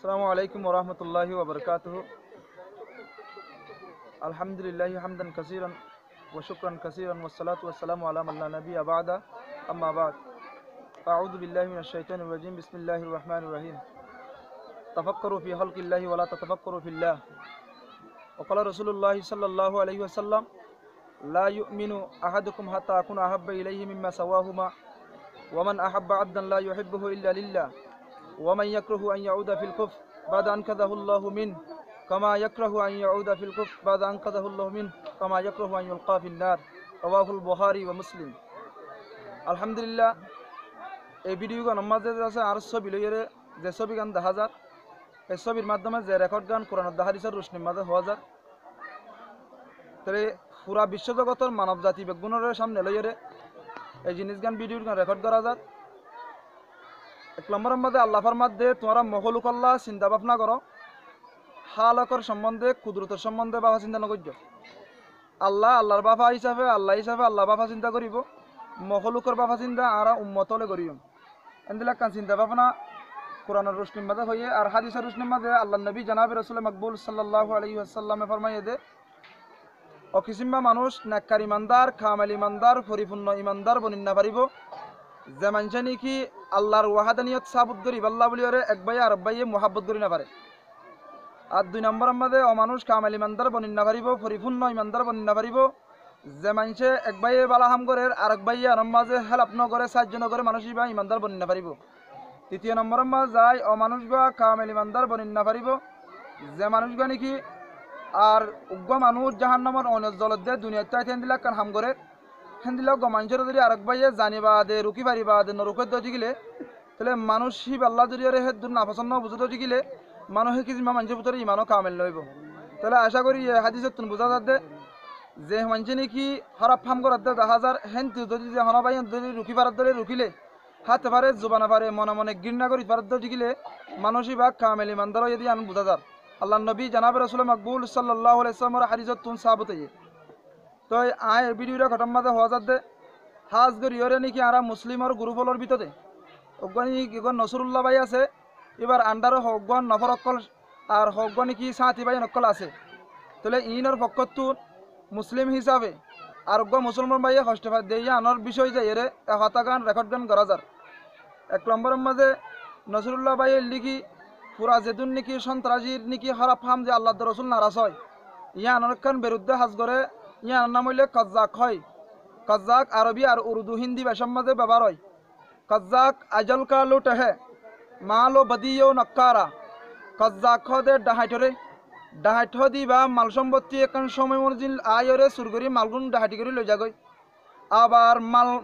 السلام عليكم ورحمة الله وبركاته. الحمد لله حمدا كثيرا وشكرا كثيرا والصلاة والسلام على من لا نبي بعد. أما بعد أعوذ بالله من الشيطان الرجيم. بسم الله الرحمن الرحيم. تفكروا في خلق الله ولا تتفكروا في الله. وقال رسول الله صلى الله عليه وسلم: لا يؤمن أحدكم حتى أكون أحب إليه مما سواهما، ومن أحب عبدا لا يحبه إلا لله، ومن يكره أن يعود في الكفر بعد أن أنقذه الله منه كما يكره أن يعود في الكفر بعد أن أنقذه الله منه كما يكره أن يلقى في النار. رواه البخاري ومسلم. আলহামদুলিল্লাহ, এই ভিডিওগান আমাদের আছে আর ছবি লইয়ে যে ছবি গান দেখা যার, এই ছবির মাধ্যমে যে রেকর্ড গান কোরআন হাদিসের রোশনির মাঝে হওয়া যার, তাহলে পুরা বিশ্বজগতের মানব জাতি বেগুনের সামনে লইয়ে এই জিনিস গান ভিডিওর গান রেকর্ড করা যার। এক নম্বর মধ্যে আল্লাহ ফরমাতে তোমরা মখলুক আল্লাহ চিন্তা ভাবনা করো, হালকর সম্বন্ধে কুদরতের সম্বন্ধে বাবা চিন্তা নকর্য। আল্লাহর বাবা হিসাবে আল্লাহ বাবা চিন্তা করিব, মখলুকর বাবা চিন্তা আর উম্মতলে করিম। এন্দিলা কান চিন্তা ভাবনা কোরআনের রোশনির মাঝে হইয়ে আর হাদিসের রোশনির মাঝে আল্লাহ নবী জনাবে রাসূল মকবুল সাল্লাল্লাহু আলাইহি ওয়াসাল্লামে ফরমাইয়ে দে ও কিসিমবা মানুষ নেককার ইমানদার, কামেল ইমানদার, পরিপূর্ণ ইমানদার বনিন না পারিব যে মানুষ নাকি আল্লাহর ওয়াহাদানিয়ত সাবুত করিব আল্লাহ বলি ওরে এক ভাই আর ভাইয়ে মুহাব্বত করি না পারে। আর দুই নম্বর মধ্যে ও মানুষ কামেল ইমানদার বনিন না পারিব, পরিপূর্ণ ইমানদার বনিন না পারিব যে মানুষে এক ভাইয়ে বালাহাম করে আর এক ভাইয়ে আরম মাঝে হেল্প ন করে, সাহায্য ন করে, মানুষ বা ইমানদার বনিন না পারিব। তৃতীয় নম্বর মাঝে যায় ও মানুষ বা কামেল ইমানদার বনিন না পারিব যে মানুষ গা নাকি আর উগ্র মানুষ জাহান্নামের অনেক জলত দিয়ে দুনিয়াতে হেন্দিলা কান হাম করে হেন্দিলা গমাঞ্চের যদি আরেক ভাইয়ে জানিবা দে রুকি পারিবা দে নরুকে দিয়ে গিলে তাহলে মানুষ হিব আল্লাহ যদি হে দূর না পছন্দ বুঝতে গিলে মানুষে কি মানুষের ভিতরে ইমানও কামেল লইব। তাহলে আশা করি হাদিসের তুমি বোঝা যাতে যে মানুষে নাকি খারাপ ফাম করার দেখা যার হেন যদি যে হনা ভাই যদি রুকি পারার ধরে রুকিলে হাতে পারে জোবানা পারে মনে মনে ঘৃণা করি পারার ধরে গিলে মানুষই বা কামেল ইমানদার যদি আমি বোঝা যার। আল্লাহ নবী জনাবে রাসূল মকবুল সাল্লাল্লাহু আলাইহি ওয়াসাল্লামের হাদিসত তুন সাবত হইয়ে তো আয় ভিডিওটা ঘটনা মাঝে হওয়া যাতে হাজ গরিয়রে নাকি আরা মুসলিমর গ্রুপলর ভিতরে অজ্ঞানী কিগন নসরুল্লাহ ভাই আছে, এবার আন্ডারও হকগণ নফর অকল আর হকগণ কি সাঁতি ভাই নকল আছে। তাহলে ইনর পক্ষত মুসলিম হিসাবে আর অজ্ঞ মুসলমান ভাইয়ে হস্তফা দিয়ে আনার বিষয় যে এরে হতা গান রেকর্ড গান করা যার। এক নম্বরের মাঝে নসরুল্লাহ ভাইয়ের লিখি পুরা যেদুন নাকি সন্ত্রাসীর নাকি খারাপ হাম যে আল্লাহ রসুল নারাজ হয় ইয়া আনারখান বিরুদ্ধে হাজ করে ইয়ার নাম হইলে কজ্জাক হয়। কজ্জাক আরবি আর উর্দু হিন্দি ভাষার মাঝে ব্যবহার হয়। কজ্জাক আজল কা লুট হে মালো বদিও নক্কারা। কজ্জাক দে ডাহাইটরে ডাহাইট দিবা মাল সম্পত্তি এখন সময় মর্জিল আয়রে সুরগরি মালগুন ডাহাটি করে লৈ যাগৈ। আবার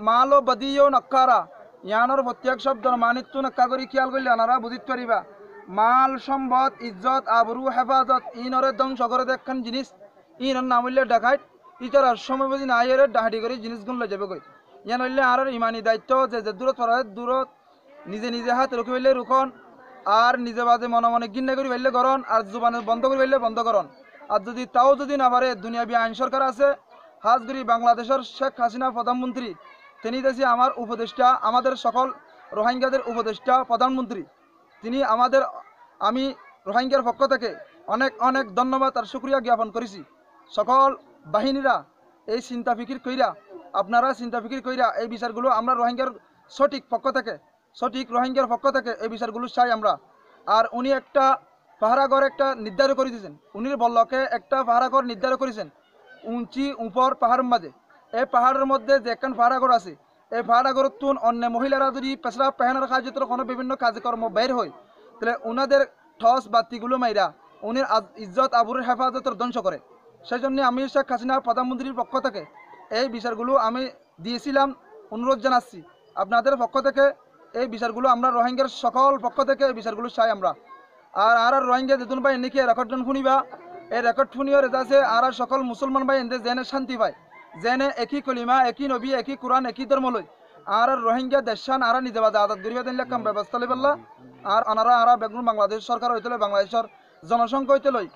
মালো বদিও নক্কারা ইয়ানোর প্রত্যেক শব্দর মানিত্য নক্কা করি খেয়াল করলে আনারা বুঝিত পারিবা মাল সম্পদ ইজ্জত আবরু হেফাজত ইনরে ধ্বংস করে দেখখান জিনিস ইনর নাম হইলে ডাকাইট ইটার সময় বুঝি না আয়ের ডাহাটি করে জিনিসগুলো লৈ যাবে গই। ইয়ান হইলে আর ইমানি দায়িত্ব যে দূরত পড়া দূরত নিজে নিজে হাত রুখি ফেললে রুখন আর নিজে বাজে মনে মনে গিন্না করি ফেললে করন আর জুবানে বন্ধ করে ফেললে বন্ধ করন। আর যদি তাও যদি না পারে দুনিয়াবি আইন সরকার আছে হাজগরি বাংলাদেশের শেখ হাসিনা প্রধানমন্ত্রী তিনি দেশে আমার উপদেষ্টা, আমাদের সকল রোহিঙ্গাদের উপদেষ্টা প্রধানমন্ত্রী তিনি আমাদের আমি রোহিঙ্গার পক্ষ থেকে অনেক অনেক ধন্যবাদ আর শুক্রিয়া জ্ঞাপন করেছি। সকল বাহিনীরা এই চিন্তা ফিকির কইরা আপনারা চিন্তা ফিকির কইরা এই বিচারগুলো আমরা রোহিঙ্গার সঠিক পক্ষ থেকে সঠিক রোহিঙ্গার পক্ষ থেকে এই বিচারগুলো চাই আমরা। আর উনি একটা পাহারাঘর একটা নির্ধারণ করে দিয়েছেন, উনি বল্লকে একটা পাহারাঘর নির্ধারণ করেছেন উঁচি উপর পাহাড়ের মাঝে। এই পাহাড়ের মধ্যে যে একখান পাহারাঘর আছে এই পাহারাঘর তুন অন্য মহিলারা যদি পেশরা পেহানোর কাজে কোনো বিভিন্ন কাজকর্ম বের হয় তাহলে ওনাদের ঠস বাতিগুলো মাইরা উনির ইজ্জত আবরুর হেফাজতের ধ্বংস করে। সেই জন্য আমি শেখ হাসিনা প্রধানমন্ত্রীর পক্ষ থেকে এই বিচারগুলো আমি দিয়েছিলাম, অনুরোধ জানাচ্ছি আপনাদের পক্ষ থেকে এই বিচারগুলো আমরা রোহিঙ্গার সকল পক্ষ থেকে এই বিচারগুলো চাই আমরা। আর রোহিঙ্গা যেতুন ভাই এনেকে রেকর্ডজন শুনিবা এই রেকর্ড শুনিও রেজাছে আর সকল মুসলমান ভাই এনে যেনে শান্তি পায় যেনে একই কলিমা একই নবী একই কোরআন একই ধর্ম লই আর রোহিঙ্গা দেশান আর নিজে বাজে আদাত করিবা দিন কাম ব্যবস্থা লই পারলা। আর আনারা আর বেগুন বাংলাদেশ সরকার হইতে লই বাংলাদেশের জনসংখ্যা হইতে লই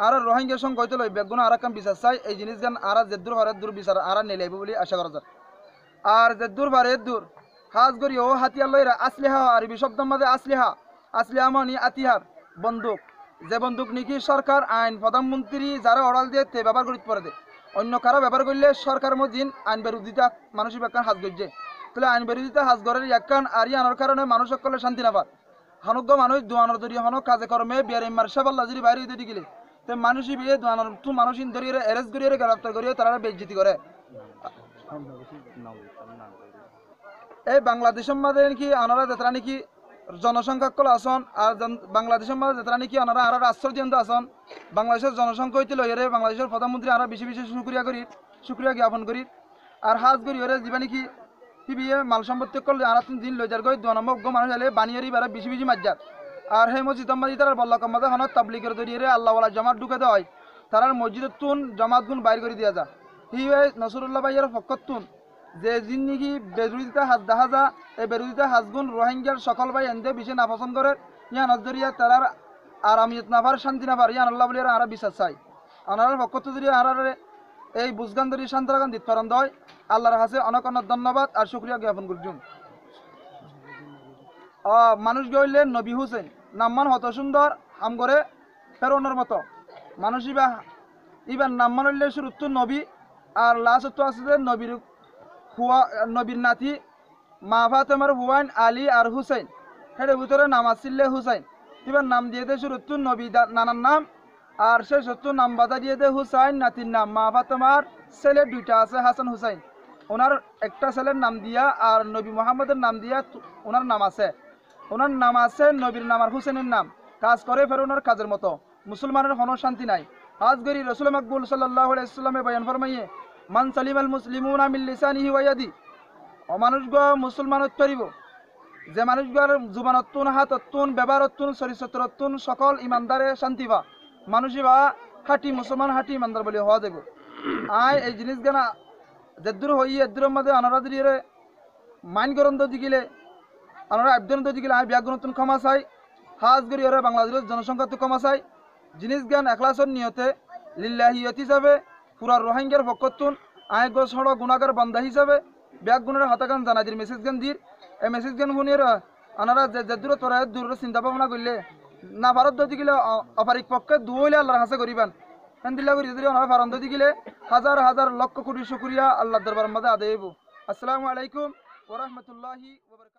আর রোহিঙ্গা সংখ্যা হইতে লই বেগুন আর কাম বিচার চাই এই জিনিস গান আর জেদ্দুর হরে দূর বিচার আর নিলাইব বলে আশা করা যায়। আর জেদ্দুর বারে দূর খাস করি ও হাতিয়ার লইরা আসলিহা আরবি শব্দের মাঝে আসলিহা মানে আতিয়ার বন্দুক, যে বন্দুক নাকি সরকার আইন প্রধানমন্ত্রী যারা অর্ডার দিয়ে তে ব্যবহার করিতে পারে দে, অন্য কারো ব্যবহার করলে সরকার মজিন আইন বিরোধিতা মানুষ একখান হাজ গজ্জে, তাহলে আইন বিরোধিতা হাজ গড়ের একখান আরি আনার কারণে মানুষ সকলে শান্তি না পায়। হানুগ্য মানুষ দোয়ানোর দরিয়া হনো কাজে কর্মে বিয়ার মার্শাল আল্লাহ যদি বাইরে হইতে গেলে তো মানুষই বিয়ে দোয়ানোর তো মানুষ ধরিয়ে এরেস্ট করিয়ে গ্রেফতার করিয়ে তারা বেজ্জিতি করে। এই বাংলাদেশের মাঝে নাকি আনারা যাত্রা নাকি জনসংখ্যা কল আসন আর বাংলাদেশের মাঝে যাত্রা নাকি আনারা আর আশ্চর্যন্ত আসন। বাংলাদেশের জনসংখ্যা হইতে লইরে বাংলাদেশের প্রধানমন্ত্রী আনারা বেশি বেশি শুক্রিয়া জ্ঞাপন করি আর হাজ করি ওরে যা নাকি বিয়ে মাল সম্পত্তি করলে আর দিন লই যার গই দনম্বক মানুষ হলে বানিয়ারি বেড়া বেশি বেশি মাজ্জার আর সেই মসজিদ তার বল্লা কম্মাদে হন তাবলিগের দরিয়ে আল্লাহওয়ালা জমাত ঢুকে দেওয়া হয়, তারার মসজিদের তুন জমাত গুণ বাইর করে দিয়া যা হি নসরুল্লাহ ভাইয়ের ফকত তুন যে যিন নাকি বেরুদিতা হাজ দেখা যা এই বেরুদিতা হাজগুন রোহিঙ্গার সকল ভাই এনতে বেশি নাপছন্দ করে ইয়া নজরিয়া তারার আরামিয়ত নাফার শান্তি নাফার ইয়ান আল্লাহ বলিয়ার আরা বিশ্বাস চাই আনার ফকত দরিয়া আরারে এই বুজগান দরি শান্তরাগান দিত পারন দয় আল্লাহর হাসে অনেক অনেক ধন্যবাদ আর শুক্রিয়া জ্ঞাপন করছুন। মানুষ গইলে নবী হুসেন নাম্মান হত সুন্দর আম করে ফেরোনের মতো মানুষ ইবার নাম্মান হইলে শুরুত্তু নবী আর লাস্ট আছে যে নবীর নাতি মা ফাতেমার হুয়াইন আলী আর হুসাইন হেডের ভিতরে নাম আসিল্লে হুসাইন এবার নাম দিয়ে দে শুরুত্তু নবী নানার নাম আর সে সত্য নাম বাধা দিয়ে দে হুসাইন নাতির নাম মা ফাতেমার ছেলে দুইটা আছে হাসান হুসাইন, ওনার একটা ছেলের নাম দিয়া আর নবী মোহাম্মদের নাম দিয়া ওনার নাম আছে নবীর নাম আর হুসেনের নাম কাজ করে ফের ওনার কাজের মতো মুসলমানের কোনো শান্তি নাই। আজ গরি রসুল মকবুল সাল্লাল্লাহু আলাইহি ওয়াসাল্লামে বয়ান ফরমাইয়ে মান সালিমাল মুসলিমুনা মিন লিসানিহি ওয়া ইয়াদি অমানুষগ মুসলমানত তরিব যে মানুষগর জুবানতুন হাততুন ব্যবহারতুন চরিত্রতুন সকল ইমানদারে শান্তি পা মানুষই বা হাঁটি মুসলমান হাঁটি ইমানদার বলে হওয়া দেব আয় এই জিনিস গানা যেদূর হই এদূর মধ্যে আনারা দিয়ে মাইন গরন্দ দিগিলে আনারা আবদন দিগিলে আয় ব্যাগুনতুন ক্ষমা চাই হাজ গরি ওরে বাংলাদেশের জনসংখ্যা তো কমা চাই জিনিস জ্ঞান এখলাসর নিয়তে লিল্লাহিয়ত হিসাবে পুরা রোহিঙ্গার পক্ষতুন আয় গো সড় গুণাগার বান্দা হিসাবে ব্যাগ গুণের হাতাগান জানাজির মেসেজ জ্ঞান দির এই মেসেজ জ্ঞান শুনিয়ে আনারা যে দূর তোরা দূর চিন্তা ভাবনা করলে না ভারত দিগিলে অপারিক পক্ষে দুইলে আল্লাহর হাসে করিবান দিল্লা করি যদি ওনারা ফারন্দ দিগিলে হাজার হাজার লক্ষ কোটি শুকরিয়া আল্লাহ দরবার মধ্যে আদায়। আসসালামু আলাইকুম ওয়া রাহমাতুল্লাহি ওয়া বারাকাতুহু।